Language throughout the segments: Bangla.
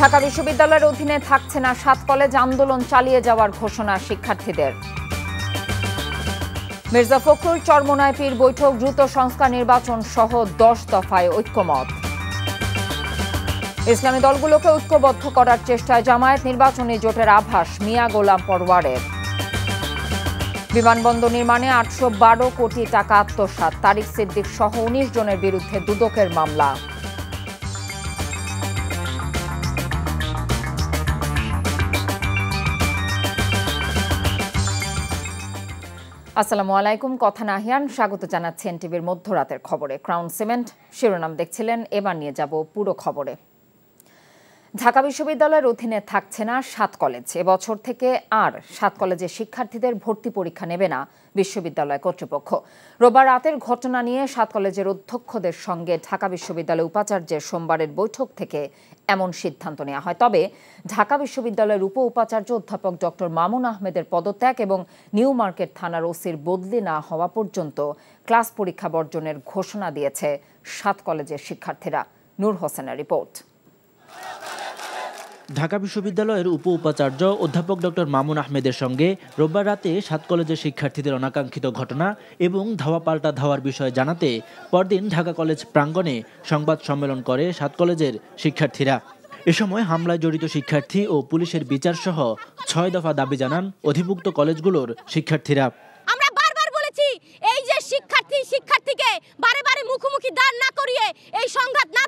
ঢাকা বিশ্ববিদ্যালয়ের অধীনে থাকছে না ৭ কলেজ, আন্দোলন চালিয়ে যাওয়ার ঘোষণা শিক্ষার্থীদের। মির্জা ফখরুল চরমোনাই পীর বৈঠক, দ্রুত সংস্কার নির্বাচন সহ ১০ দফায় ঐক্যমত। ইসলামী দলগুলোকে ঐক্যবদ্ধ করার চেষ্টায় জামায়াত, নির্বাচনী জোটের আভাস মিয়া গোলাম পরওয়ারের। বিমানবন্দর নির্মাণে ৮১২ কোটি টাকা আত্মসাৎ, তারিক সিদ্দিক সহ ১৯ জনের বিরুদ্ধে দুদকের মামলা। আসসালামু আলাইকুম, কথা নাহিয়ান, স্বাগত জানাচ্ছি এনটিভির মধ্যরাতের খবরে। ক্রাউন সিমেন্ট শিরোনাম দেখছিলেন, এবার নিয়ে যাব পুরো খবরে। ঢাকা বিশ্ববিদ্যালয়ের অধীনে থাকছে না ৭ কলেজ। এবছর থেকে আর ৭ কলেজের শিক্ষার্থীদের ভর্তি পরীক্ষা নেবে না বিশ্ববিদ্যালয় কর্তৃপক্ষ। রোববার রাতের ঘটনা নিয়ে ৭ কলেজের অধ্যক্ষদের সঙ্গে ঢাকা বিশ্ববিদ্যালয় উপাচার্যের সোমবারের বৈঠক থেকে এমন সিদ্ধান্ত নেওয়া হয়। তবে ঢাকা বিশ্ববিদ্যালয়ের উপ উপাচার্য অধ্যাপক ডক্টর মামুন আহমেদের পদত্যাগ এবং নিউ মার্কেট থানার ওসির বদলি না হওয়া পর্যন্ত ক্লাস পরীক্ষা বর্জনের ঘোষণা দিয়েছে ৭ কলেজের শিক্ষার্থীরা। নূর হোসেনের রিপোর্ট। ঢাকা বিশ্ববিদ্যালয়ের উপ উপাচার্য অধ্যাপক ডক্টর মামুন আহমেদের সঙ্গে রোববার রাতে ৭ কলেজের শিক্ষার্থীদের অনাকাঙ্ক্ষিত ঘটনা এবং ধাওয়া পাল্টা ধাওয়ার বিষয়ে জানাতে পরদিন ঢাকা কলেজ প্রাঙ্গণে সংবাদ সম্মেলন করে ৭ কলেজের শিক্ষার্থীরা। এ সময় হামলায় জড়িত শিক্ষার্থী ও পুলিশের বিচার সহ ৬ দফা দাবি জানান অধিভুক্ত কলেজগুলোর শিক্ষার্থীরা। আমরা বারবার বলেছি, এই যে শিক্ষার্থীকে বারে বারে মুখোমুখি দাঁড় না করিয়ে, এই সংঘাত না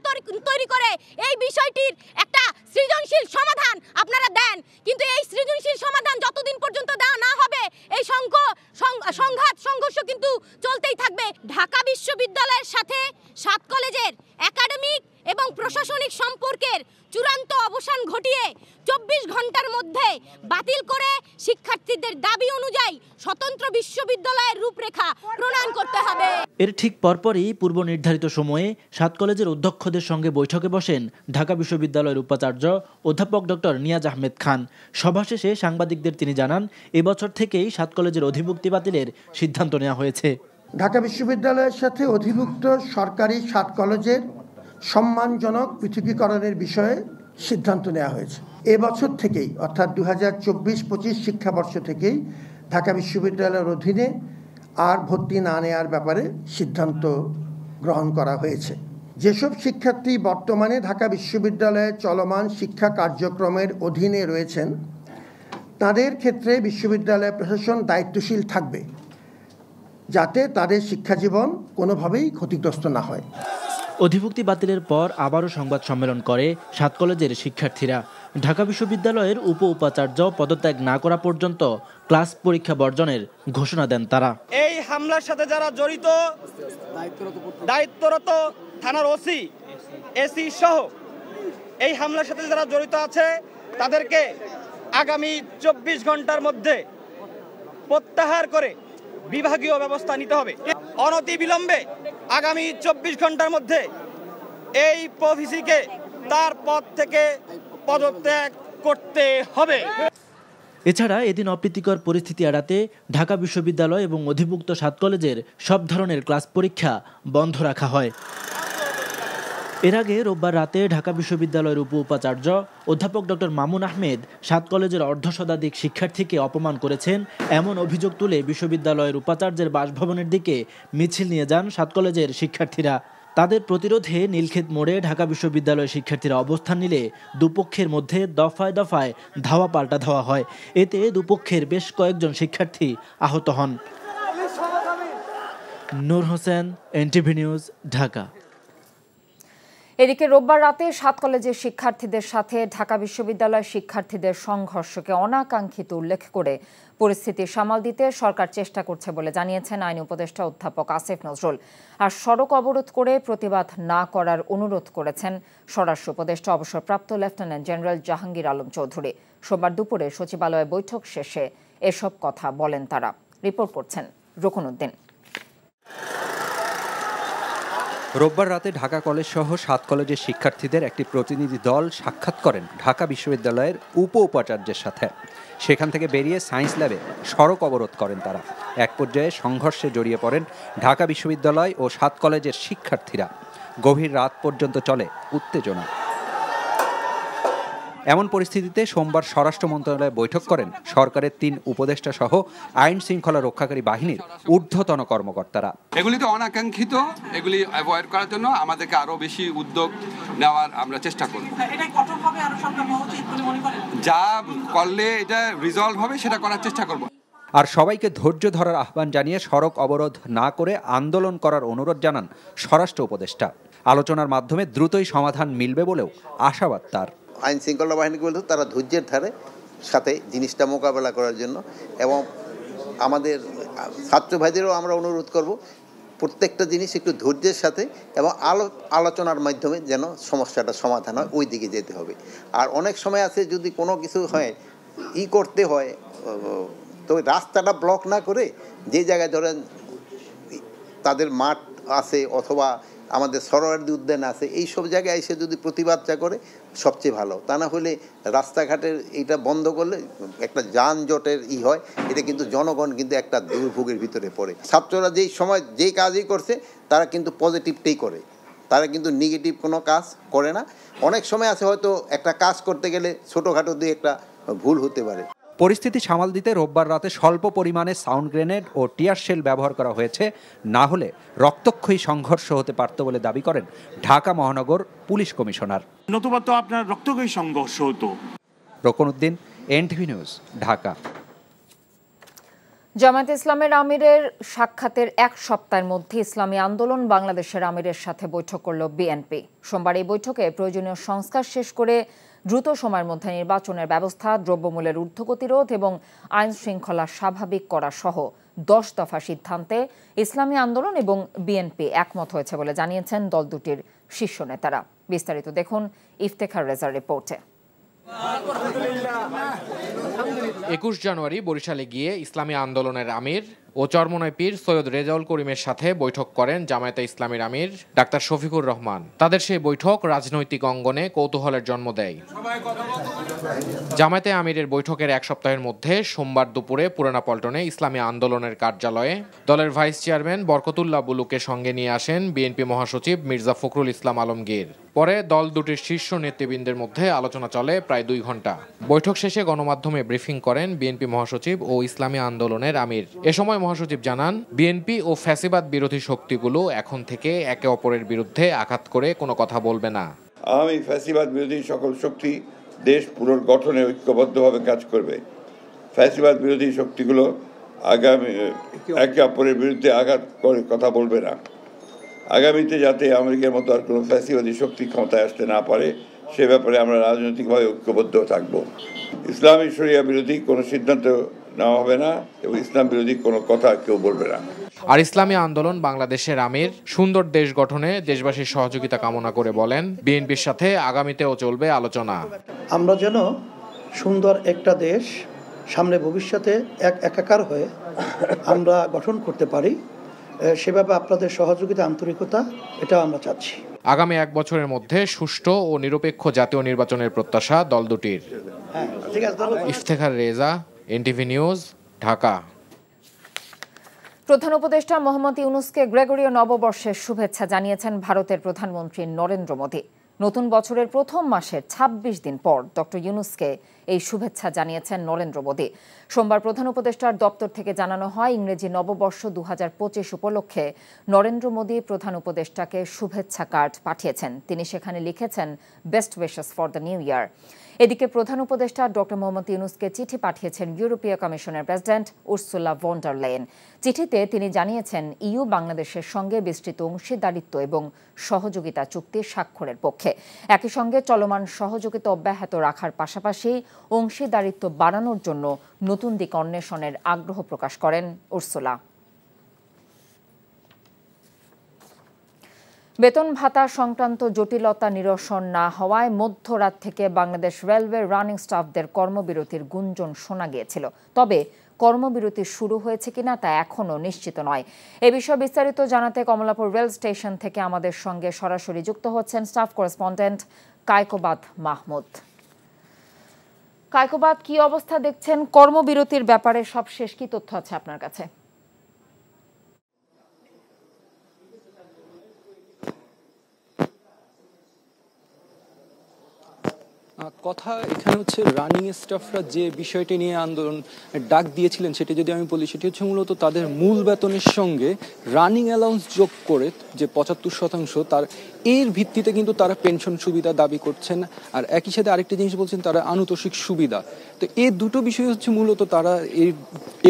তৈরি করে এই বিষয়টির একটা সৃজনশীল সমাধান আপনারা দেন, কিন্তু এই সৃজনশীল সমাধান যতদিন পর্যন্ত দেওয়া না হবে এই সংঘাত সংঘর্ষ কিন্তু চলতেই থাকবে। ঢাকা বিশ্ববিদ্যালয়ের সাথে ৭ কলেজের একাডেমিক এবং প্রশাসনিক সম্পর্কের চূড়ান্ত অবসান ঘটিয়ে ২৪ ঘন্টার মধ্যে বাতিল করে শিক্ষার্থীদের দাবি অনুযায়ী স্বতন্ত্র বিশ্ববিদ্যালয়ের রূপরেখা প্রণয়ন করতে হবে। এর ঠিক পরপরই পূর্ব নির্ধারিত সময়ে ৭ কলেজের অধ্যক্ষদের সঙ্গে বৈঠকে বসেন ঢাকা বিশ্ববিদ্যালয়ের উপাচার্য অধ্যাপক ডক্টর নিয়াজ আহমেদ খান। সভা শেষে সাংবাদিকদের তিনি জানান, এবছর থেকেই ৭ কলেজের অধিভুক্তি বাতিলের সিদ্ধান্ত নেওয়া হয়েছে। ঢাকা বিশ্ববিদ্যালয়ের সাথে অধিভুক্ত সরকারি ৭ কলেজের সম্মানজনক পৃথকীকরণের বিষয়ে সিদ্ধান্ত নেওয়া হয়েছে। এবছর থেকেই অর্থাৎ ২০২৪-২৫ শিক্ষাবর্ষ থেকেই ঢাকা বিশ্ববিদ্যালয়ের অধীনে আর ভর্তি না নেওয়ার ব্যাপারে সিদ্ধান্ত গ্রহণ করা হয়েছে। যেসব শিক্ষার্থী বর্তমানে ঢাকা বিশ্ববিদ্যালয়ের চলমান শিক্ষা কার্যক্রমের অধীনে রয়েছেন তাদের ক্ষেত্রে বিশ্ববিদ্যালয় প্রশাসন দায়িত্বশীল থাকবে যাতে তাদের শিক্ষাজীবন কোনোভাবেই ক্ষতিগ্রস্ত না হয়। অধিভুক্তি বাতিলের পর আবারও সংবাদ সম্মেলন করে ৭ কলেজের শিক্ষার্থীরা। ঢাকা বিশ্ববিদ্যালয়ের উপ উপাচার্য পদত্যাগ না করা পর্যন্ত ক্লাস পরীক্ষা বর্জনের ঘোষণা দেন তারা। এই হামলার সাথে যারা জড়িত, দায়িত্বরত থানার ওসি, এসি সহ এই হামলার সাথে যারা জড়িত আছে তাদেরকে আগামী ২৪ ঘন্টার মধ্যে প্রত্যাহার করে বিভাগীয় ব্যবস্থা নিতে হবে। অনতিবিলম্বে আগামী ২৪ ঘন্টার মধ্যে এই প্রভিসিকে তার পদ থেকে পদত্যাগ করতে হবে। এছাড়া এদিন অপ্রীতিকর পরিস্থিতি এড়াতে ঢাকা বিশ্ববিদ্যালয় এবং অধিভুক্ত ৭ কলেজের সব ধরনের ক্লাস পরীক্ষা বন্ধ রাখা হয়। এর আগে রোববার রাতে ঢাকা বিশ্ববিদ্যালয়ের উপ উপাচার্য অধ্যাপক ডক্টর মামুন আহমেদ ৭ কলেজের অর্ধশতাধিক শিক্ষার্থীকে অপমান করেছেন এমন অভিযোগ তুলে বিশ্ববিদ্যালয়ের উপাচার্যের বাসভবনের দিকে মিছিল নিয়ে যান ৭ কলেজের শিক্ষার্থীরা। তাদের প্রতিরোধে নীলক্ষেত মোড়ে ঢাকা বিশ্ববিদ্যালয়ের শিক্ষার্থীরা অবস্থান নিলে দুপক্ষের মধ্যে দফায় দফায় ধাওয়া পাল্টা ধাওয়া হয়। এতে দুপক্ষের বেশ কয়েকজন শিক্ষার্থী আহত হন। নূর হোসেন, এনটিভি নিউজ, ঢাকা। এদিকে রোববার রাতে ৭ কলেজের শিক্ষার্থীদের সাথে ঢাকা বিশ্ববিদ্যালয়ের শিক্ষার্থীদের সংঘর্ষকে অনাকাঙ্ক্ষিত উল্লেখ করে পরিস্থিতি সামাল দিতে সরকার চেষ্টা করছে বলে জানিয়েছেন আইন উপদেষ্টা অধ্যাপক আসিফ নজরুল। আর সড়ক অবরোধ করে প্রতিবাদ না করার অনুরোধ করেছেন স্বরাষ্ট্র উপদেষ্টা অবসরপ্রাপ্ত লেফটেন্যান্ট জেনারেল জাহাঙ্গীর আলম চৌধুরী। সোমবার দুপুরে সচিবালয়ে বৈঠক শেষে এসব কথা বলেন তারা। রিপোর্ট করছেন রুকনউদ্দিন। রোববার রাতে ঢাকা কলেজ সহ ৭ কলেজের শিক্ষার্থীদের একটি প্রতিনিধি দল সাক্ষাৎ করেন ঢাকা বিশ্ববিদ্যালয়ের উপ উপাচার্যের সাথে। সেখান থেকে বেরিয়ে সায়েন্স ল্যাবে সড়ক অবরোধ করেন তারা। এক পর্যায়ে সংঘর্ষে জড়িয়ে পড়েন ঢাকা বিশ্ববিদ্যালয় ও ৭ কলেজের শিক্ষার্থীরা। গভীর রাত পর্যন্ত চলে উত্তেজনা। এমন পরিস্থিতিতে সোমবার স্বরাষ্ট্র মন্ত্রণালয়ে বৈঠক করেন সরকারের ৩ উপদেষ্টা সহ আইন শৃঙ্খলা রক্ষাকারী বাহিনীর ঊর্ধ্বতন কর্মকর্তারা। এগুলি তো অনাকাঙ্ক্ষিত, এগুলি অ্যাভয়েড করার জন্য আমাদেরকে আরো বেশি উদ্যোগ নেওয়ার আমরা চেষ্টা করব। যা করলে এটা রিজলভ হবে সেটা করার চেষ্টা করব। আর সবাইকে ধৈর্য ধরার আহ্বান জানিয়ে সড়ক অবরোধ না করে আন্দোলন করার অনুরোধ জানান স্বরাষ্ট্র উপদেষ্টা। আলোচনার মাধ্যমে দ্রুতই সমাধান মিলবে বলেও আশাবাদ তার। আইন শৃঙ্খলা বাহিনীকে বলতে তারা ধৈর্যের ধারে সাথে জিনিসটা মোকাবেলা করার জন্য, এবং আমাদের ছাত্র ভাইদেরও আমরা অনুরোধ করব প্রত্যেকটা জিনিস একটু ধৈর্যের সাথে এবং আলোচনার মাধ্যমে যেন সমস্যাটা সমাধান হয়, ওই দিকে যেতে হবে। আর অনেক সময় আছে যদি কোনো কিছু হয় করতে হয়, তো রাস্তাটা ব্লক না করে যে জায়গায় ধরেন তাদের মাঠ আছে অথবা আমাদের সরোয়ার্দী উদ্যান আছে, এই সব জায়গায় এসে যদি প্রতিবাদটা করে সবচেয়ে ভালো। তা না হলে রাস্তাঘাটের এইটা বন্ধ করলে একটা যানজটের হয়, এটা কিন্তু জনগণ কিন্তু একটা দুর্ভোগের ভিতরে পড়ে। ছাত্ররা যেই সময় যেই কাজই করছে তারা কিন্তু পজিটিভটাই করে, তারা কিন্তু নেগেটিভ কোনো কাজ করে না। অনেক সময় আছে হয়তো একটা কাজ করতে গেলে ছোটোখাটো দিয়ে একটা ভুল হতে পারে। পরিস্থিতি সামাল দিতে রোববার রাতে স্বল্প পরিমাণে সাউন্ড গ্রেনেড ও টিয়ার শেল ব্যবহার করা হয়েছে, না হলে রক্তক্ষয়ী সংঘর্ষ হতে পারত বলে দাবি করেন ঢাকা মহানগর পুলিশ কমিশনার। নতুবা তো আপনার রক্তক্ষয়ী সংঘর্ষ হতো। রকনউদ্দিন, এনটিভি নিউজ, ঢাকা। জামায়াতে ইসলামের আমিরের সাক্ষাতের এক সপ্তাহের মধ্যে ইসলামী আন্দোলন বাংলাদেশের আমিরের সাথে বৈঠক করল বিএনপি। সোমবার এই বৈঠকে প্রয়োজনীয় সংস্কার শেষ করে দ্রুত সময়ের মধ্যে নির্বাচনের ব্যবস্থা, দ্রব্যমূল্যের ঊর্ধ্বগতিরোধ এবং আইন শৃঙ্খলা স্বাভাবিক করা সহ 10 দফা সিদ্ধান্তে ইসলামী আন্দোলন এবং বিএনপি একমত হয়েছে বলে জানিয়েছেন দল দুটির শীর্ষ নেতারা। বিস্তারিত দেখুন ইফতেখার রেজার রিপোর্টে। 21 জানুয়ারি বরিশালে গিয়ে ইসলামী আন্দোলনের আমির ও চরমোনাই পীর সৈয়দ রেজাউল করিমের সাথে বৈঠক করেন জামায়াতে ইসলামীর আমির ডাক্তার শফিকুর রহমান। তাদের সেই বৈঠক রাজনৈতিক অঙ্গনে কৌতূহলের জন্ম দেয়। জামায়াতে আমিরের বৈঠকের এক সপ্তাহের মধ্যে সোমবার দুপুরে পুরানা পল্টনে ইসলামী আন্দোলনের কার্যালয়ে দলের ভাইস চেয়ারম্যান বরকতুল্লাহ বুলুকে সঙ্গে নিয়ে আসেন বিএনপি মহাসচিব মির্জা ফখরুল ইসলাম আলমগীর। পরে দল দুটির শীর্ষ নেতৃবৃন্দের মধ্যে আলোচনা চলে প্রায় 2 ঘণ্টা। বৈঠক শেষে গণমাধ্যমে ব্রিফিং করেন বিএনপি মহাসচিব ও ইসলামী আন্দোলনের আমির। এ সময় মহাসচিব জানান, বিএনপি ও ফ্যাসিবাদ বিরোধী শক্তিগুলো এখন থেকে একে অপরের বিরুদ্ধে আঘাত করে কোনো কথা বলবে না। আমি ফ্যাসিবাদ বিরোধী সকল শক্তি দেশ পুনর্গঠনে ঐক্যবদ্ধভাবে কাজ করবে। ফ্যাসিবাদ বিরোধী শক্তিগুলো আগামী একে অপরের বিরুদ্ধে আঘাত করে কথা বলবে না। আগামীতে যাতে আমেরিকার মতো আর কোনো ফ্যাসিবাদী শক্তি ক্ষমতায় আসতে না পারে সে ব্যাপারে আমরা রাজনৈতিকভাবে ঐক্যবদ্ধ থাকব। ইসলামী শরিয়া বিরোধী কোনো সিদ্ধান্ত নেওয়া হবে না এবং ইসলাম বিরোধী কোনো কথা কেউ বলবে না। আর ইসলামী আন্দোলন বাংলাদেশের আমির সুন্দর দেশ গঠনে দেশবাসীর সহযোগিতা কামনা করে বলেন, বিএনপির সাথে আগামীতেও চলবে আলোচনা। আমরা যেন সুন্দর একটা দেশ সামনে ভবিষ্যতে একাকার হয়ে আমরা গঠন করতে পারি, সেভাবে আপনাদের সহযোগিতা, আন্তরিকতা, এটা আমরা চাচ্ছি। আগামী 1 বছরের মধ্যে সুষ্ঠু ও নিরপেক্ষ জাতীয় নির্বাচনের প্রত্যাশা দল দুটির। Iftekhar Reza, NTV news, Dhaka. প্রধান উপদেষ্টা মোহাম্মদ ইউনূসকে গ্রেগরীয় নববর্ষের শুভেচ্ছা জানিয়েছেন ভারতের প্রধানমন্ত্রী নরেন্দ্র মোদী। নতুন বছরের প্রথম মাসের 26 দিন পর ডক্টর ইউনূসকে এই শুভেচ্ছা জানিয়েছেন নরেন্দ্র মোদী। সোমবার প্রধান উপদেষ্টার দপ্তর থেকে জানানো হয়, ইংরেজি নববর্ষ 2025 উপলক্ষে নরেন্দ্র মোদী প্রধান উপদেষ্টাকে শুভেচ্ছা কার্ড পাঠিয়েছেন। তিনি সেখানে লিখেছেন, best wishes for the new year. এদিকে প্রধান উপদেষ্টা ডক্টর মোহাম্মদ ইউনূসকে চিঠি পাঠিয়েছেন ইউরোপীয় কমিশনের president Ursula von der Leyen. চিঠিতে তিনি জানিয়েছেন, ইইউ বাংলাদেশের সঙ্গে বিস্তৃত অংশীদারিত্ব এবং সহযোগিতা চুক্তি স্বাক্ষরের পক্ষে। একই সঙ্গে চলমান সহযোগিতা অব্যাহত রাখার পাশাপাশি অংশীদারিত্ব বাড়ানোর জন্য নতুন দিক অন্বেষণের আগ্রহ প্রকাশ করেন উর্সুলা। বেতন ভাতা সংক্রান্ত জটিলতা নিরসন না হওয়ায় মধ্যরাত থেকে বাংলাদেশ রেলওয়ে রানিং স্টাফদের কর্মবিরতির গুঞ্জন শোনা গিয়েছিল। তবে কর্মবিরতি শুরু হয়েছে কিনা তা এখনও নিশ্চিত নয়। এ বিষয়ে বিস্তারিত জানাতে কমলাপুর রেল স্টেশন থেকে আমাদের সঙ্গে সরাসরি যুক্ত হচ্ছেন স্টাফ করেসপন্ডেন্ট কায়কোবাদ মাহমুদ। কায়কোবাদ, কি অবস্থা দেখছেন কর্মবিরতির ব্যাপারে? সবশেষ কি তথ্য আছে আপনার কাছে? কথা এখানে হচ্ছে রানিং স্টাফরা যে বিষয়টি নিয়ে আন্দোলন ডাক দিয়েছিলেন সেটি যদি আমি বলি, সেটি হচ্ছে মূলত তাদের মূল বেতনের সঙ্গে রানিং অ্যালাউন্স যোগ করে যে 75% তার এর ভিত্তিতে কিন্তু তারা পেনশন সুবিধা দাবি করছেন। আর একই সাথে আরেকটি জিনিস বলছেন তারা আনুতোষিক সুবিধা। তো এই দুটো বিষয় হচ্ছে মূলত তারা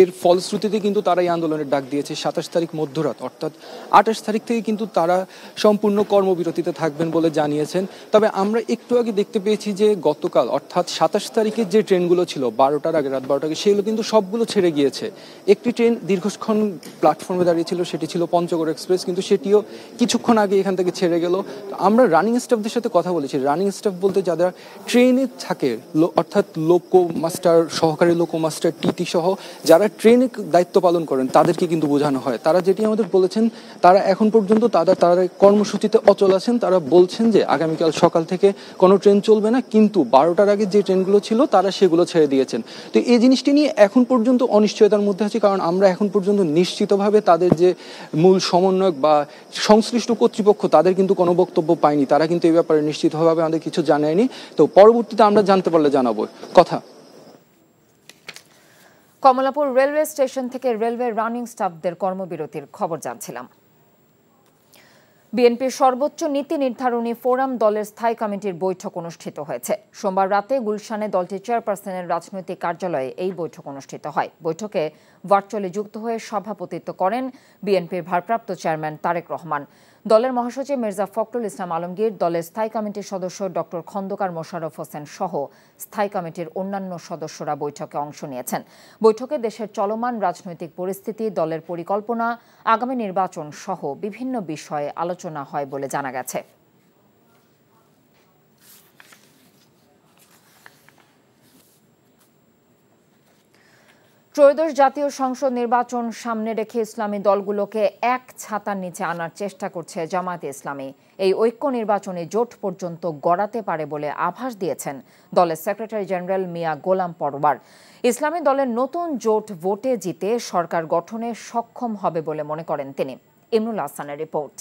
এর ফলশ্রুতিতে কিন্তু তারা এই আন্দোলনের ডাক দিয়েছে। 27 তারিখ মধ্যরাত অর্থাৎ 28 তারিখ থেকে কিন্তু তারা সম্পূর্ণ কর্মবিরতিতে থাকবেন বলে জানিয়েছেন। তবে আমরা একটু আগে দেখতে পেয়েছি যে গতকাল অর্থাৎ 27 তারিখের যে ট্রেনগুলো ছিল 12টার আগে, রাত 12টার আগে, সেগুলো কিন্তু সবগুলো ছেড়ে গিয়েছে। একটি ট্রেন দীর্ঘক্ষণ প্ল্যাটফর্মে দাঁড়িয়েছিল, সেটি ছিল পঞ্চগড় এক্সপ্রেস, কিন্তু সেটিও কিছুক্ষণ আগে এখান থেকে ছেড়ে গেল। তো আমরা রানিং স্টাফদের সাথে কথা বলেছি। রানিং স্টাফ বলতে যারা ট্রেনে থাকে অর্থাৎ লোকো মাস্টার, সহকারী লোকো মাস্টার, টিটি সহ যারা ট্রেনে দায়িত্ব পালন করেন তাদেরকে কিন্তু বোঝানো হয়। তারা যেটি আমাদের বলেছেন, তারা এখন পর্যন্ত তারা কর্মসূচিতে অচল আছেন। তারা বলছেন যে আগামীকাল সকাল থেকে কোনো ট্রেন চলবে না, কিন্তু 12টার আগে যে ট্রেনগুলো ছিল তারা সেগুলো ছেড়ে দিয়েছেন। তো এই জিনিসটি নিয়ে এখন পর্যন্ত অনিশ্চয়তার মধ্যে আছি, কারণ আমরা এখন পর্যন্ত নিশ্চিতভাবে তাদের যে মূল সমন্বয়ক বা সংশ্লিষ্ট কর্তৃপক্ষ তাদের কিন্তু কোনো বক্তব্য পাইনি। তারা কিন্তু এই ব্যাপারে নিশ্চিতভাবে আমাদের কিছু জানায়নি। তো পরবর্তীতে আমরা জানতে পারলে জানাবো। কথা কমলাপুর রেলওয়ে স্টেশন থেকে রেলওয়ে রানিং স্টাফদের কর্মবিরতির খবর জানছিলাম। বিএনপির সর্বোচ্চ নীতি নির্ধারণী ফোরাম দলের স্থায়ী কমিটির বৈঠক অনুষ্ঠিত হয়েছে। সোমবার রাতে গুলশানে দলটির চেয়ারপারসনের রাজনৈতিক কার্যালয়ে এই বৈঠক অনুষ্ঠিত হয়। বৈঠকে ভার্চুয়ালি যুক্ত হয়ে সভাপতিত্ব করেন বিএনপির ভারপ্রাপ্ত চেয়ারম্যান তারেক রহমান। দলের মহাসচিব মির্জা ফখরুল ইসলাম আলমগীর, দলের স্থায়ী কমিটির সদস্য ডক্টর খন্দকার মোশাররফ হোসেন সহ স্থায়ী কমিটির অন্যান্য সদস্যরা বৈঠকে অংশ নিয়েছেন। বৈঠকে দেশের চলমান রাজনৈতিক পরিস্থিতি, দলের পরিকল্পনা, আগামী নির্বাচন সহ বিভিন্ন বিষয়ে আলোচনা হয় বলে জানা গেছে। ত্রয়োদশ জাতীয় সংসদ নির্বাচন সামনে রেখে ইসলামী দলগুলোকে এক ছাতার নিচে আনার চেষ্টা করছে জামায়াতে ইসলামী। এই ঐক্য নির্বাচনে জোট পর্যন্ত গড়াতে পারে বলে আভাস দিয়েছেন দলের সেক্রেটারি জেনারেল মিয়া গোলাম পরওয়ার। ইসলামী দলের নতুন জোট ভোটে জিতে সরকার গঠনে সক্ষম হবে বলে মনে করেন তিনি। ইমরুল হাসানের রিপোর্ট।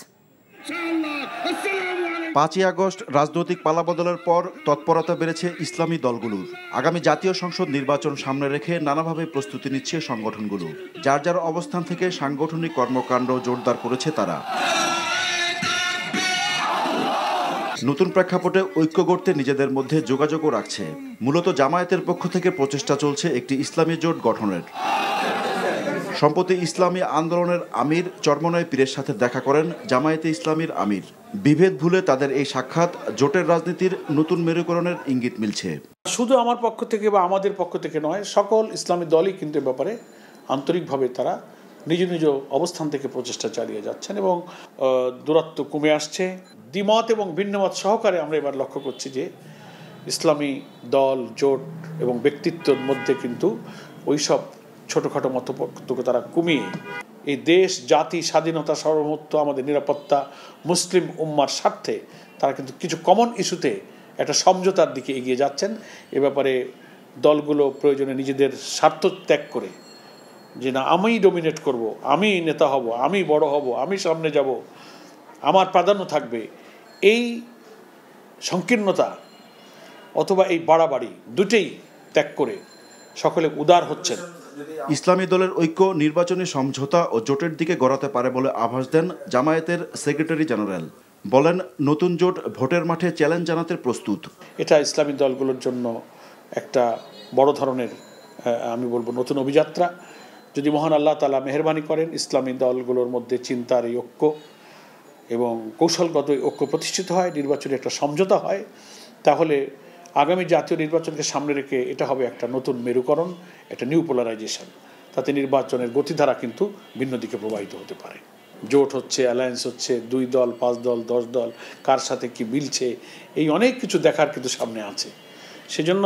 5ই আগস্ট রাজনৈতিক পালাবদলের পর তৎপরতা বেড়েছে ইসলামী দলগুলোর। আগামী জাতীয় সংসদ নির্বাচন সামনে রেখে নানাভাবে প্রস্তুতি নিচ্ছে সংগঠনগুলো। যার যার অবস্থান থেকে সাংগঠনিক কর্মকাণ্ড জোরদার করেছে তারা। নতুন প্রেক্ষাপটে ঐক্য গড়তে নিজেদের মধ্যে যোগাযোগও রাখছে। মূলত জামায়াতের পক্ষ থেকে প্রচেষ্টা চলছে একটি ইসলামী জোট গঠনের। সম্প্রতি ইসলামী আন্দোলনের আমির চরমনাই পীরের সাথে দেখা করেন জামায়াতে ইসলামীর আমির। বিভেদ ভুলে তাদের এই সাক্ষাৎ জোটের রাজনীতির নতুন মেরুকরণের ইঙ্গিত মিলছে। শুধু আমার পক্ষ থেকে বা আমাদের পক্ষ থেকে নয়, সকল ইসলামী দলই কিন্তু এ ব্যাপারে আন্তরিকভাবে তারা নিজ নিজ অবস্থান থেকে প্রচেষ্টা চালিয়ে যাচ্ছেন এবং দূরত্ব কমে আসছে। দ্বিমত এবং ভিন্নমত সহকারে আমরা এবার লক্ষ্য করছি যে ইসলামী দল, জোট এবং ব্যক্তিত্বের মধ্যে কিন্তু ওইসব ছোটোখাটো মতপার্থক্য তারা কমিয়ে এই দেশ, জাতি, স্বাধীনতা, সার্বভৌমত্ব, আমাদের নিরাপত্তা, মুসলিম উম্মার স্বার্থে তারা কিন্তু কিছু কমন ইস্যুতে একটা সমঝোতার দিকে এগিয়ে যাচ্ছেন। এ ব্যাপারে দলগুলো প্রয়োজনে নিজেদের স্বার্থ ত্যাগ করে যে না আমি ডমিনেট করব, আমি নেতা হব, আমি বড় হব, আমি সামনে যাব, আমার প্রাধান্য থাকবে, এই সংকীর্ণতা অথবা এই বাড়াবাড়ি দুটেই ত্যাগ করে সকলে উদার হচ্ছেন। ইসলামী দলের ঐক্য নির্বাচনী সমঝোতা ও জোটের দিকে গড়াতে পারে বলে আভাস দেন জামায়াতের সেক্রেটারি জেনারেল। বলেন নতুন জোট ভোটের মাঠে চ্যালেঞ্জ জানাতে প্রস্তুত। এটা ইসলামী দলগুলোর জন্য একটা বড় ধরনের আমি বলবো নতুন অভিযাত্রা। যদি মহান আল্লাহ তাআলা মেহেরবানি করেন, ইসলামী দলগুলোর মধ্যে চিন্তার এই ঐক্য এবং কৌশলগত ঐক্য প্রতিষ্ঠিত হয়, নির্বাচনে একটা সমঝোতা হয়, তাহলে আগামী জাতীয় নির্বাচনকে সামনে রেখে এটা হবে একটা নতুন মেরুকরণ, একটা নিউ পোলারাইজেশন। তাতে নির্বাচনের গতিধারা কিন্তু ভিন্ন দিকে প্রবাহিত হতে পারে। জোট হচ্ছে, অ্যালায়েন্স হচ্ছে, 2 দল, 5 দল, 10 দল, কার সাথে কি মিলছে, এই অনেক কিছু দেখার কিন্তু সামনে আছে। সেজন্য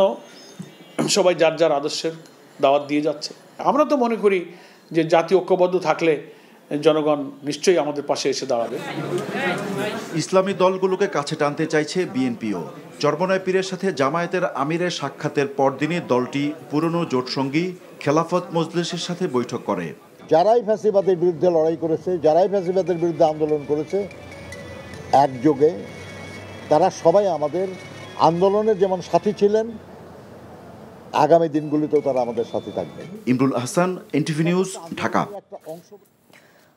সবাই যার যার আদর্শের দাওয়াত দিয়ে যাচ্ছে। আমরা তো মনে করি যে জাতীয় ঐক্যবদ্ধ থাকলে জনগণ নিশ্চয়ই আমাদের পাশে এসে দাঁড়াবে। ইসলামী দলগুলোকে কাছে টানতে চাইছে বিএনপিও। চরমনাই পীরের সাথে জামায়াতের আমিরের সাক্ষাতের পরদিনই দলটি পুরনো জোটসঙ্গী খেলাফত মজলিসের সাথে বৈঠক করে। যারাই ফ্যাসিবাদের বিরুদ্ধে লড়াই করেছে, যারাই ফ্যাসিবাদের বিরুদ্ধে আন্দোলন করেছে একযোগে, তারা সবাই আমাদের আন্দোলনের যেমন সাথী ছিলেন, আগামী দিনগুলিতেও তারা আমাদের সাথে থাকবে। Imrul Ahsan, NTV news, Dhaka.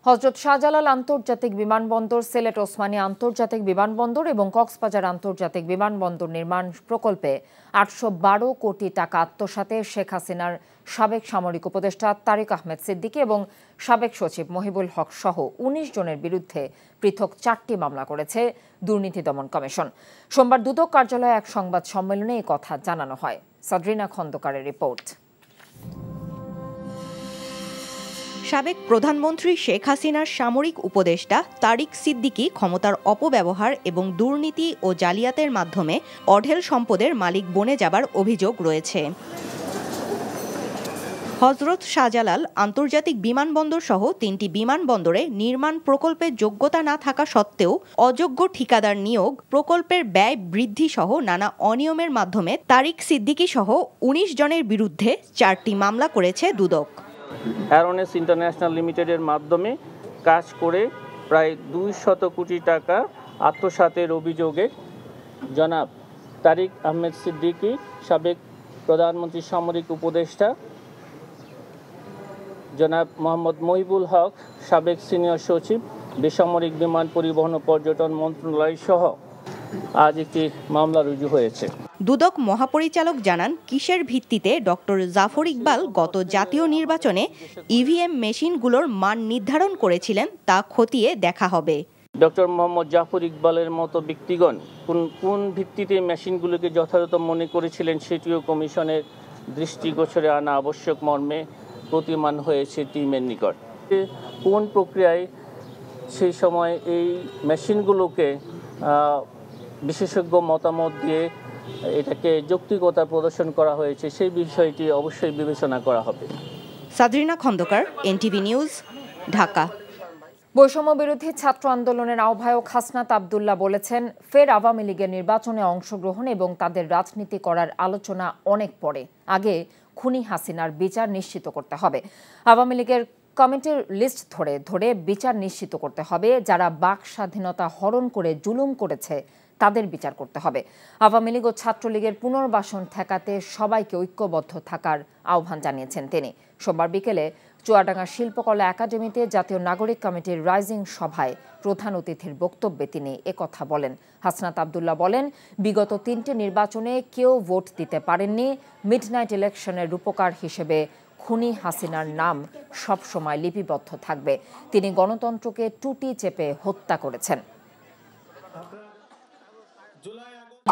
হযরত শাহজালাল আন্তর্জাতিক বিমানবন্দর, সিলেট ওসমানী আন্তর্জাতিক বিমানবন্দর এবং কক্সবাজার আন্তর্জাতিক বিমানবন্দর নির্মাণ প্রকল্পে 812 কোটি টাকা আত্মসাতে শেখ হাসিনার সাবেক সামরিক উপদেষ্টা তারিক আহমেদ সিদ্দিকী এবং সাবেক সচিব মহিবুল হক সহ 19 জনের বিরুদ্ধে পৃথক 4টি মামলা করেছে দুর্নীতি দমন কমিশন। সোমবার দুদক কার্যালয়ে এক সংবাদ সম্মেলনে এই কথা জানানো হয়। সাদরিনা খন্দকারের রিপোর্ট। সাবেক প্রধানমন্ত্রী শেখ হাসিনার সামরিক উপদেষ্টা তারিক সিদ্দিকী ক্ষমতার অপব্যবহার এবং দুর্নীতি ও জালিয়াতের মাধ্যমে অঢেল সম্পদের মালিক বনে যাবার অভিযোগ রয়েছে। হযরত শাহজালাল আন্তর্জাতিক বিমানবন্দর সহ 3টি বিমানবন্দরে নির্মাণ প্রকল্পের যোগ্যতা না থাকা সত্ত্বেও অযোগ্য ঠিকাদার নিয়োগ, প্রকল্পের ব্যয় বৃদ্ধি সহ নানা অনিয়মের মাধ্যমে তারিক সিদ্দিকী সহ 19 জনের বিরুদ্ধে 4টি মামলা করেছে দুদক। অ্যারোনেস ইন্টারন্যাশনাল লিমিটেডের মাধ্যমে কাজ করে প্রায় 200 কোটি টাকা আত্মসাতের অভিযোগে জনাব তারিক আহমেদ সিদ্দিকী, সাবেক প্রধানমন্ত্রী সামরিক উপদেষ্টা জনাব মোহাম্মদ মহিবুল হক, সাবেক সিনিয়র সচিব বেসামরিক বিমান পরিবহন ও পর্যটন মন্ত্রণালয় সহ আজ একটি মামলা রুজু হয়েছে। দুদক মহাপরিচালক জানান, কিসের ভিত্তিতে ডক্টর জাফর ইকবাল গত জাতীয় নির্বাচনে ইভিএম মেশিনগুলোর মান নির্ধারণ করেছিলেন তা খতিয়ে দেখা হবে। ডক্টর মোহাম্মদ জাফর ইকবালের মতো ব্যক্তিগণ কোন ভিত্তিতে মেশিনগুলোকে যথাযথ মনে করেছিলেন সেটিও কমিশনের দৃষ্টিগোচরে আনা আবশ্যক মর্মে প্রতিমান হয়েছে টিমের নিকট। কোন প্রক্রিয়ায় সেই সময় এই মেশিনগুলোকে বিশেষজ্ঞ মতামত দিয়ে এটাকে যৌক্তিকতা প্রদর্শন করা হয়েছে সেই বিষয়টি অবশ্যই বিবেচনা করা হবে। সাদরিনা খন্দকার, এনটিভি নিউজ, ঢাকা। বৈষম্য বিরোধী ছাত্র আন্দোলনের আহ্বায়ক হাসনাত আব্দুল্লাহ বলেছেন, ফের আওয়ামী লীগের নির্বাচনে অংশগ্রহণ এবং তাদের রাজনীতি করার আলোচনা অনেক পরে, আগে খুনি হাসিনার বিচার নিশ্চিত করতে হবে। আওয়ামী লীগের কমিটির লিস্ট ধরে ধরে বিচার নিশ্চিত করতে হবে। যারা বাক স্বাধীনতা হরণ করে জুলুম করেছে তাদের বিচার করতে হবে। আওয়ামী লীগ ও ছাত্রলীগের পুনর্বাসন ঠেকাতে সবাইকে ঐক্যবদ্ধ থাকার আহ্বান জানিয়েছেন তিনি। সোমবার বিকেলে চুয়াডাঙ্গা শিল্পকলা একাডেমিতে জাতীয় নাগরিক কমিটির রাইজিং সভায় প্রধান অতিথির বক্তব্যে তিনি একথা বলেন। হাসনাত আব্দুল্লাহ বলেন, বিগত 3টি নির্বাচনে কেউ ভোট দিতে পারেননি। মিডনাইট ইলেকশনের রূপকার হিসেবে খুনি হাসিনার নাম সবসময় লিপিবদ্ধ থাকবে। তিনি গণতন্ত্রকে টুটি চেপে হত্যা করেছেন।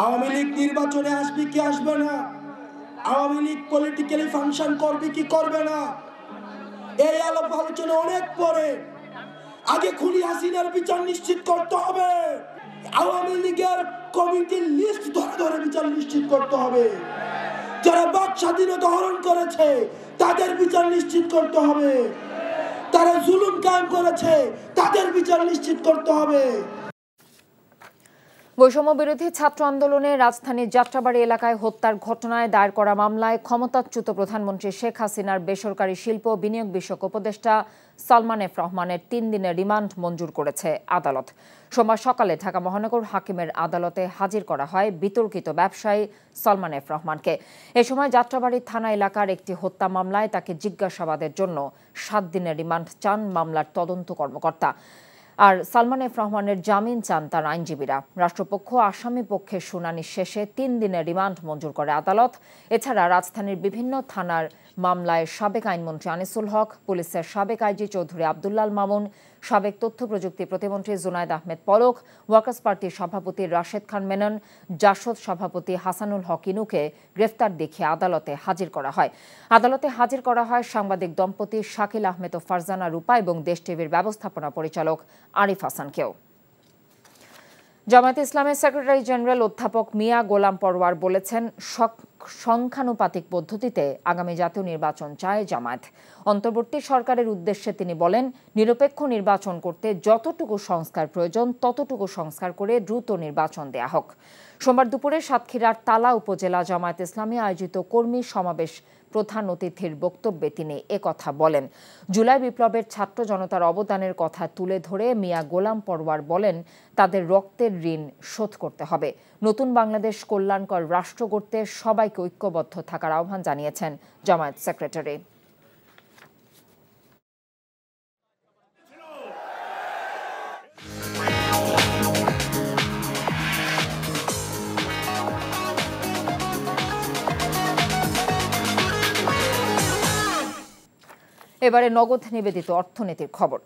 আওয়ামী লীগ নির্বাচনে আসবে কি আসবে না, আওয়ামী লীগ পলিটিক্যালি ফাংশন করবে কি করবে না, এই আলাপ আলোচনা অনেক পরে। আগে খুনি হাসিনার বিচার নিশ্চিত করতে হবে। আওয়ামী লীগের কমিটির লিস্ট ধরে ধরে বিচার নিশ্চিত করতে হবে। যারা বাক স্বাধীনতা হরণ করেছে তাদের বিচার নিশ্চিত করতে হবে। তারা জুলুম কায়েম করেছে তাদের বিচার নিশ্চিত করতে হবে। বৈষম্য বিরোধী ছাত্র আন্দোলনে রাজধানীর যাত্রাবাড়ী এলাকায় হত্যার ঘটনায় দায়ের করা মামলায় ক্ষমতাচ্যুত প্রধানমন্ত্রী শেখ হাসিনার বেসরকারি শিল্প বিনিয়োগ বিষয়ক উপদেষ্টা সালমান এফ রহমানের 3 দিনের রিমান্ড মঞ্জুর করেছে আদালত। সোমবার সকালে ঢাকা মহানগর হাকিমের আদালতে হাজির করা হয় বিতর্কিত ব্যবসায়ী সালমান এফ রহমানকে। এ সময় যাত্রাবাড়ী থানা এলাকার একটি হত্যা মামলায় তাকে জিজ্ঞাসাবাদের জন্য 7 দিনের রিমান্ড চান মামলার তদন্ত কর্মকর্তা। আর সালমান এফ রহমানের জামিন চান তার আইনজীবীরা। রাষ্ট্রপক্ষ আসামি পক্ষের শুনানি শেষে 3 দিনের রিমান্ড মঞ্জুর করে আদালত। এছাড়া রাজধানীর বিভিন্ন থানার মামলায় সাবেক আইনমন্ত্রী আনিসুল হক, পুলিশের সাবেক আইজি চৌধুরী আব্দুল্লাল মামুন, সাবেক তথ্য প্রযুক্তি প্রতিমন্ত্রী জুনায়েদ আহমেদ পলক, ওয়ার্কার্স পার্টির সভাপতি রাশেদ খান মেনন, জাসদ সভাপতি হাসানুল হক ইনুকে গ্রেফতার দেখিয়ে আদালতে হাজির করা হয়। আদালতে হাজির করা হয় সাংবাদিক দম্পতি শাকিল আহমেদ ও ফারজানা রূপা এবং দেশ টিভির ব্যবস্থাপনা পরিচালক আরিফ হাসানকেও। জামায়াতে ইসলামের সেক্রেটারি জেনারেল অধ্যাপক মিয়া গোলাম পরওয়ার বলেছেন, সংখ্যানুপাতিক পদ্ধতিতে আগামী জাতীয় নির্বাচন চায় জামায়াত। অন্তর্বর্তী সরকারের উদ্দেশ্যে তিনি বলেন, নিরপেক্ষ নির্বাচন করতে যতটুকু সংস্কার প্রয়োজন ততটুকু সংস্কার করে দ্রুত নির্বাচন দেয়া হোক। সোমবার দুপুরে সাতক্ষীরার তালা উপজেলা জামায়াত ইসলামী আয়োজিত কর্মী সমাবেশ প্রধান অতিথির বক্তব্যে তিনি একথা বলেন। জুলাই বিপ্লবের ছাত্র জনতার অবদানের কথা তুলে ধরে মিয়া গোলাম পরওয়ার বলেন, তাদের রক্তের ঋণ শোধ করতে হবে। নতুন বাংলাদেশ কল্যাণকর রাষ্ট্র গড়তে সবাইকে ঐক্যবদ্ধ থাকার আহ্বান জানিয়েছেন জামায়াত সেক্রেটারি। এবারে নগদ নিবেদিত অর্থনীতির খবর।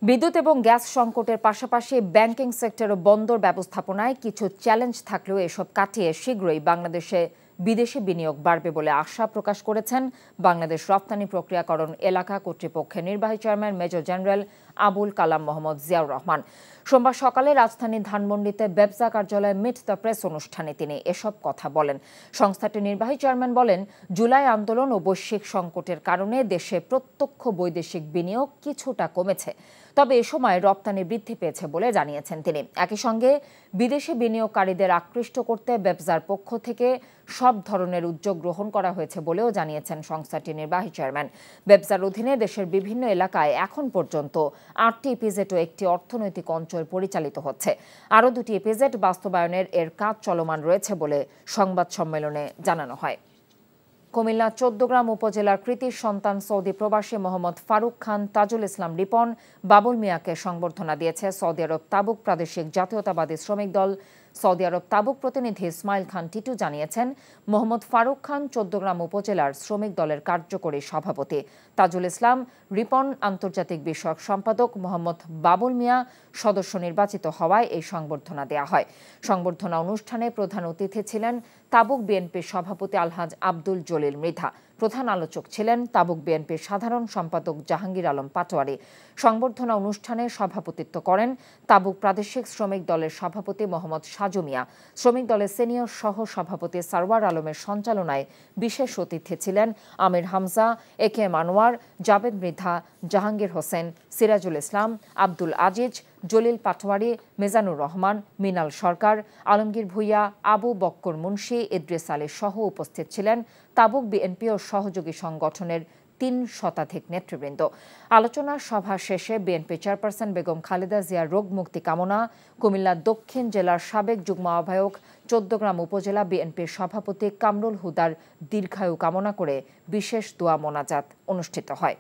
বিদ্যুৎ এবং গ্যাস সংকটের পাশাপাশি ব্যাংকিং সেক্টর ও বন্দর ব্যবস্থাপনায় কিছু চ্যালেঞ্জ থাকলেও এসব কাটিয়ে শীঘ্রই বাংলাদেশে বিদেশি বিনিয়োগ বাড়বে বলে আশা প্রকাশ করেছেন বাংলাদেশ রপ্তানি প্রক্রিয়াকরণ এলাকা কর্তৃপক্ষের নির্বাহী chairman major general Abul Kalam Mohammad Ziaur Rahman. সোমবার সকালে রাজধানীর ধানমন্ডিতে ব্যবসা কার্যালয়ে মিট দ্য প্রেস অনুষ্ঠানে তিনি এসব কথা বলেন। সংস্থাটির নির্বাহী চেয়ারম্যান বলেন, জুলাই আন্দোলন ও বৈশ্বিক সংকটের কারণে দেশে প্রত্যক্ষ বৈদেশিক বিনিয়োগ কিছুটা কমেছে, তবে এ সময় রপ্তানি বৃদ্ধি পেয়েছে বলে জানিয়েছেন তিনি। একই সঙ্গে বিদেশি বিনিয়োগকারীদের আকৃষ্ট করতে ব্যবসার পক্ষ থেকে সব ধরনের উদ্যোগ গ্রহণ করা হয়েছে বলেও জানিয়েছেন সংস্থাটির নির্বাহী চেয়ারম্যান। ব্যবসার অধীনে দেশের বিভিন্ন এলাকায় এখন পর্যন্ত 8টি ইপিজেড ও একটি অর্থনৈতিক অঞ্চল পরিচালিত হচ্ছে। আরও 2টি ইপিজেড বাস্তবায়নের এর কাজ চলমান রয়েছে বলে সংবাদ সম্মেলনে জানানো হয়। কুমিল্লা 14গ্রাম উপজেলার কৃতি সন্তান সৌদি প্রবাসী মোহাম্মদ ফারুক খান তাজুল ইসলাম রিপন বাবুল মিয়াকে সংবর্ধনা দিয়েছে সৌদি আরব তাবুক প্রাদেশিক জাতীয়তাবাদী শ্রমিক দল। সৌদি আরব তাবুক প্রতিনিধি ইসমাইল খান টিটু জানিয়েছেন, মোহাম্মদ ফারুক খান 14গ্রাম উপজেলার শ্রমিক দলের কার্যকরী সভাপতি। তাজুল ইসলাম রিপন আন্তর্জাতিক বিষয়ক সম্পাদক। মোহাম্মদ বাবুল মিয়া সদস্য নির্বাচিত হওয়ায় এই সংবর্ধনা দেয়া হয়। সংবর্ধনা অনুষ্ঠানে প্রধান অতিথি ছিলেন তাবুক বিএনপির সভাপতি আলহাজ আব্দুল জলিল মৃধা। প্রধান আলোচক ছিলেন তাবুক বিএনপির সাধারণ সম্পাদক জাহাঙ্গীর আলম পাটোয়ারি। সংবর্ধনা অনুষ্ঠানে সভাপতিত্ব করেন তাবুক প্রাদেশিক শ্রমিক দলের সভাপতি মোহাম্মদ সাজু মিয়া। শ্রমিক দলের সিনিয়র সহ সভাপতি সারওয়ার আলমের সঞ্চালনায় বিশেষ অতিথি ছিলেন আমির হামজা, একেএম আনোয়ার, জাবেদ মৃধা, জাহাঙ্গীর হোসেন, সিরাজুল ইসলাম, আব্দুল আজিজ, জলিল পাটোয়ারি, মিজানুর রহমান, মিনাল সরকার, আলমগীর ভুইয়া, আবু বক্কর মুন্সি, ইদ্রিস আলী সহ উপস্থিত ছিলেন তাবুক বিএনপি ও সহযোগী সংগঠনের 3 শতাধিক নেতৃবৃন্দ। আলোচনা সভা শেষে বিএনপি চেয়ারপারসন বেগম খালেদা জিয়ার রোগ মুক্তি কামনা, কুমিল্লা দক্ষিণ জেলার সাবেক যুগ্ম আহ্বায়ক 14গ্রাম উপজেলা বিএনপির সভাপতি কামরুল হুদার দীর্ঘায়ু কামনা করে বিশেষ দোয়া মোনাজাত অনুষ্ঠিত হয়।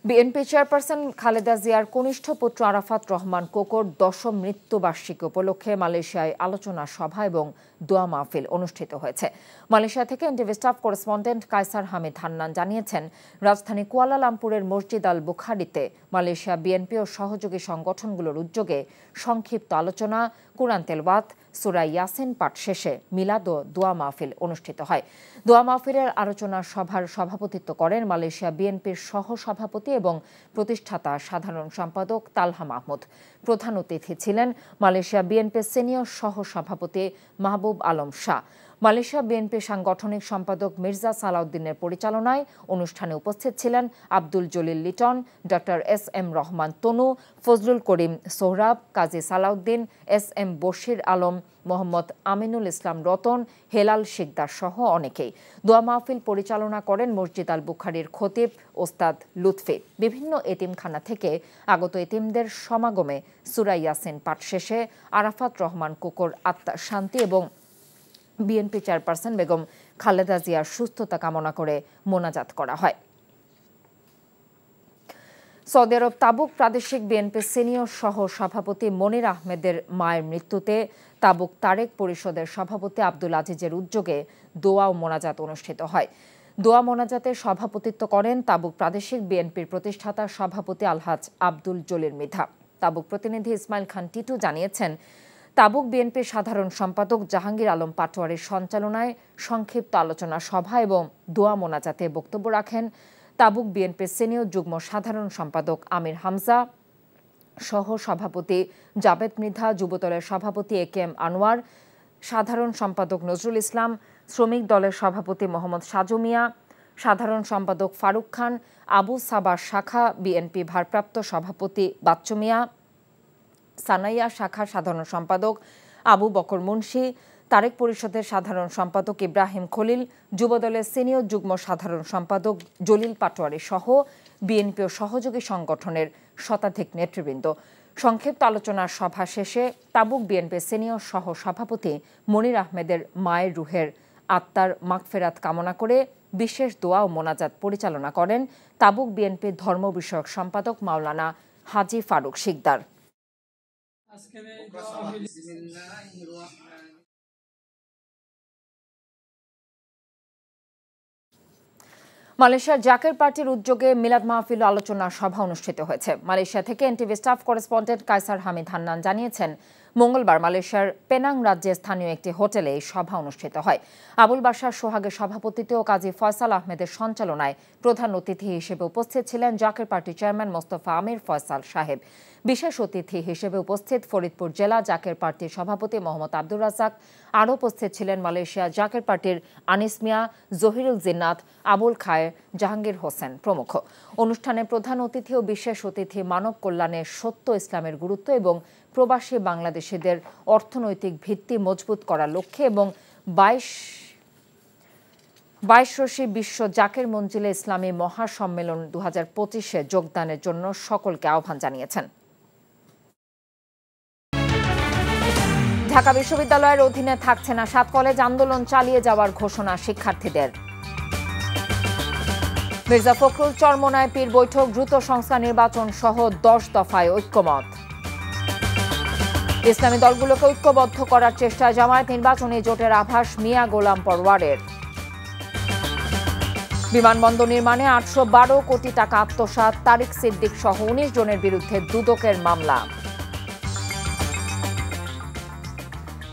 বিএনপি চেয়ারপারসন খালেদা জিয়ার কনিষ্ঠ পুত্র আরাফাত রহমান কোকোর 10ম মৃত্যুবার্ষিকী উপলক্ষে মালয়েশিয়ায় আলোচনা সভা এবং দোয়া মাহফিল অনুষ্ঠিত হয়েছে। মালয়েশিয়া থেকে NTV staff correspondent Kaiser Hamid Hannan জানিয়েছেন, রাজধানী কুয়ালালামপুরের মসজিদ আল বুখারিতে মালয়েশিয়া বিএনপি ও সহযোগী সংগঠনগুলোর উদ্যোগে সংক্ষিপ্ত আলোচনা, কুরআন তেলাওয়াত, সূরা ইয়াসিন পাঠ শেষে মিলাদ ও দোয়া মাহফিল অনুষ্ঠিত হয়। দোয়া মাহফিলের আলোচনা সভার সভাপতিত্ব করেন মালয়েশিয়া বিএনপির সহ সভাপতি এবং প্রতিষ্ঠাতা সাধারণ সম্পাদক তালহা মাহমুদ। প্রধান অতিথি ছিলেন মালয়েশিয়া বিএনপির সিনিয়র সহ সভাপতি মাহবুব আলম শাহ। মালয়েশিয়া বিএনপি সাংগঠনিক সম্পাদক মির্জা সালাউদ্দিনের পরিচালনায় অনুষ্ঠানে উপস্থিত ছিলেন আব্দুল জলিল লিটন, ডক্টর এস.এম. রহমান তনু, ফজলুল করিম সোহরাব, কাজী সালাউদ্দিন, এস.এম. বশির আলম, মোহাম্মদ আমিনুল ইসলাম রতন, হেলাল শিকদার সহ অনেকেই। দোয়া মাহফিল পরিচালনা করেন মসজিদ আল বুখারীর খতিব ওস্তাদ লুৎফি। বিভিন্ন এতিমখানা থেকে আগত এতিমদের সমাগমে সূরা ইয়াসিন পাঠ শেষে আরাফাত রহমান কোকোর আত্মার শান্তি এবং বিএনপি চেয়ারপারসন বেগম খালেদা জিয়ার সুস্থতা কামনা করে মোনাজাত করা হয়। সৌদি আরব তাবুক প্রাদেশিক বিএনপির সিনিয়র সহ সভাপতি মনির আহমেদের মায়ের মৃত্যুতে তাবুক তারেক পরিষদের সভাপতি আব্দুল আজিজের উদ্যোগে দোয়া ও মোনাজাত অনুষ্ঠিত হয়। দোয়া মোনাজাতে সভাপতিত্ব করেন তাবুক প্রাদেশিক বিএনপির প্রতিষ্ঠাতা সভাপতি আলহাজ আব্দুল জলিল মৃধা। তাবুক প্রতিনিধি ইসমাইল খান টিটু জানিয়েছেন, তাবুক বিএনপির সাধারণ সম্পাদক জাহাঙ্গীর আলম পাটোয়ারির সঞ্চালনায় সংক্ষিপ্ত আলোচনা সভা এবং দোয়া মোনাজাতে বক্তব্য রাখেন তাবুক বিএনপির সিনিয়র যুগ্ম সাধারণ সম্পাদক আমির হামজা, সহ সভাপতি জাবেদ মৃধা, যুবদলের সভাপতি একেএম আনোয়ার, সাধারণ সম্পাদক নজরুল ইসলাম, শ্রমিক দলের সভাপতি মোহাম্মদ সাজু মিয়া, সাধারণ সম্পাদক ফারুক খান, আবু সাবার শাখা বিএনপি ভারপ্রাপ্ত সভাপতি বাচ্চু মিয়া, সানাইয়া শাখা সাধারণ সম্পাদক আবু বকর মুন্সি, তারেক পরিষদের সাধারণ সম্পাদক ইব্রাহিম খলিল, যুবদলের সিনিয়র যুগ্ম সাধারণ সম্পাদক জলিল পাটোয়ারি সহ বিএনপি ও সহযোগী সংগঠনের শতাধিক নেতৃবৃন্দ। সংক্ষিপ্ত আলোচনার সভা শেষে তাবুক বিএনপি সিনিয়র সহ সভাপতি মনির আহমেদের মায়ের রুহের আত্মার মাগফেরাত কামনা করে বিশেষ দোয়া ও মোনাজাত পরিচালনা করেন তাবুক বিএনপির ধর্ম বিষয়ক সম্পাদক মাওলানা হাজী ফারুক শিকদার। মালয়েশিয়ার জাকের পার্টির উদ্যোগে মিলাদ মাহফিল আলোচনা সভা অনুষ্ঠিত হয়েছে। মালয়েশিয়া থেকে NTV staff correspondent Kaiser Hamid Hannan জানিয়েছেন, মঙ্গলবার মালয়েশিয়ার পেনাং রাজ্যের স্থানীয় একটি হোটেলে এই সভা অনুষ্ঠিত হয়। আবুল বাশার সোহাগের সভাপতিত্বে ও কাজী ফয়সাল আহমেদের সঞ্চালনায় প্রধান অতিথি হিসেবে উপস্থিত ছিলেন জাকের পার্টির চেয়ারম্যান মোস্তফা আমির ফয়সাল সাহেব। বিশেষ অতিথি হিসেবে উপস্থিত ফরিদপুর জেলা জাকের পার্টির সভাপতি মোহাম্মদ আব্দুর রাজ্জাক। আরও উপস্থিত ছিলেন মালয়েশিয়া জাকের পার্টির আনিস মিয়া, জহিরুল জিন্নাত, আবুল খায়ের, জাহাঙ্গীর হোসেন প্রমুখ। অনুষ্ঠানে প্রধান অতিথি ও বিশেষ অতিথি মানব কল্যাণে সত্য ইসলামের গুরুত্ব এবং প্রবাসী বাংলাদেশিদের অর্থনৈতিক ভিত্তি মজবুত করার লক্ষ্যে এবং 22 বিশ্ব জাকের মঞ্জিলে ইসলামী মহাসম্মেলন 2025-এ যোগদানের জন্য সকলকে আহ্বান জানিয়েছেন। ঢাকা বিশ্ববিদ্যালয়ের অধীনে থাকছে না 7 কলেজ, আন্দোলন চালিয়ে যাওয়ার ঘোষণা শিক্ষার্থীদের। মির্জা ফখরুল চরমোনাই পীর বৈঠক, দ্রুত সংস্কার নির্বাচন সহ 10 দফায় ঐক্যমত। ইসলামী দলগুলোকে ঐক্যবদ্ধ করার চেষ্টায় জামায়াত, নির্বাচনী জোটের আভাস মিয়া গোলাম পরওয়ারের। বিমানবন্দর নির্মাণে 812 কোটি টাকা আত্মসাৎ, তারিক সিদ্দিক সহ 19 জনের বিরুদ্ধে দুদকের মামলা।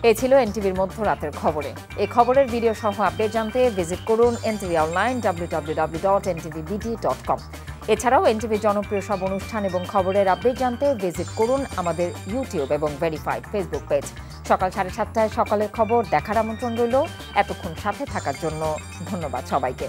এই ছিল এনটিভির মধ্যরাতের খবরে। এই খবরের ভিডিও সহ আপডেট জানতে ভিজিট করুন এনটিভি অনলাইন www.ntvbd.com। এছাড়াও এনটিভির জনপ্রিয় সব অনুষ্ঠান এবং খবরের আপডেট জানতে ভিজিট করুন আমাদের ইউটিউব এবং ভেরিফাইড ফেসবুক পেজ। সকাল 7:30টায় সকালের খবর দেখার আমন্ত্রণ রইল। এতক্ষণ সাথে থাকার জন্য ধন্যবাদ সবাইকে।